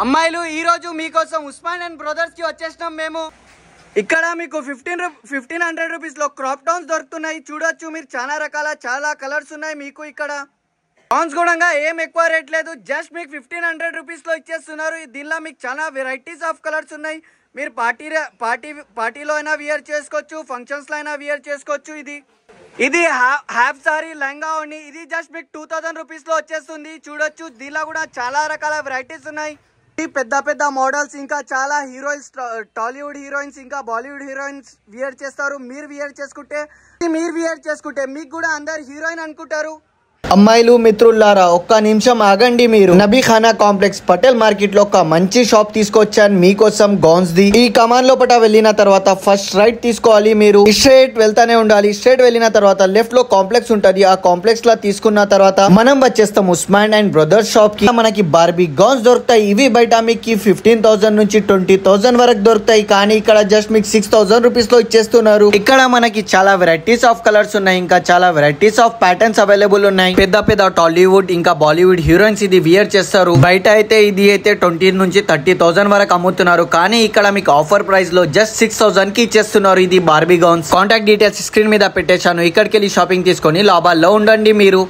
అమ్మాయిలు ఈ రోజు మీకోసం ఉస్మాన్ అండ్ బ్రదర్స్ కి వచ్చేసినాం మేము. ఇక్కడ మీకు 1500 రూపీస్ లో క్రాప్ టౌన్స్ దొరుకుతున్నాయి. చూడొచ్చు మీరు, చాలా కలర్స్ ఉన్నాయి మీకు. ఇక్కడ టౌన్స్ కూడా ఏం ఎక్కువ రేట్ లేదు, జస్ట్ మీకు 1500 రూపీస్ లో ఇచ్చేస్తున్నారు. దీనిలో మీకు చాలా వెరైటీస్ ఆఫ్ కలర్స్ ఉన్నాయి. మీరు పార్టీలో అయినా వియర్ చేసుకోవచ్చు, ఫంక్షన్స్ లో అయినా వియర్ చేసుకోవచ్చు. ఇది హాఫ్ సారీ లెహంగా ఉంది. ఇది జస్ట్ మీకు 2000 రూపీస్ లో వచ్చేస్తుంది. చూడొచ్చు దీనిలో కూడా చాలా రకాల వెరైటీస్ ఉన్నాయి. పెద్ద మోడల్స్, ఇంకా చాలా హీరోయిన్స్, టాలీవుడ్ హీరోయిన్స్ ఇంకా బాలీవుడ్ హీరోయిన్స్ వియర్ చేస్తారు. మీరు వియర్ చేసుకుంటే మీకు కూడా అందరు హీరోయిన్ అనుకుంటారు. అమ్మాయిలు మిత్రులారా, ఒక్క నిమిషం ఆగండి. మీరు నబీఖానా కాంప్లెక్స్ పటేల్ మార్కెట్ లో ఒక మంచి షాప్ తీసుకొచ్చాను మీకోసం, గౌన్స్ ది. ఈ కమాన్ లోపట వెళ్ళిన తర్వాత ఫస్ట్ రైట్ తీసుకోవాలి. మీరు స్ట్రైట్ వెళ్తానే ఉండాలి. స్ట్రైట్ వెళ్ళిన తర్వాత లెఫ్ట్ లో కాంప్లెక్స్ ఉంటది. ఆ కాంప్లెక్స్ లా తీసుకున్న తర్వాత మనం వచ్చేస్తాం ఉస్మాన్ అండ్ బ్రదర్స్ షాప్ కి. మనకి బార్బీ గౌన్స్ దొరుకుతాయి. ఇవి బయట మీకు 15,000 నుంచి 20,000 వరకు దొరుకుతాయి. కానీ ఇక్కడ జస్ట్ మీకు 6,000 రూపీస్ లో ఇచ్చేస్తున్నారు. ఇక్కడ మనకి చాలా వెరైటీస్ ఆఫ్ కలర్స్ ఉన్నాయి, ఇంకా చాలా వెరైటీస్ ఆఫ్ ప్యాటర్న్స్ అవైలబుల్ ఉన్నాయి. పెద్ద టాలీవుడ్ ఇంకా బాలీవుడ్ హీరోయిన్స్ ఇది వియర్ చేస్తారు. బయట అయితే ఇది 20 నుంచి 30,000 వరకు అమ్ముతున్నారు. కానీ ఇక్కడ మీకు ఆఫర్ ప్రైస్ లో జస్ట్ 6,000 కి ఇచ్చేస్తున్నారు. ఇది Barbie gowns. Contact details screen మీద పెట్టేశాను. ఇక్కడికి వెళ్ళి షాపింగ్ తీసుకొని లాభాల్లో ఉండండి మీరు.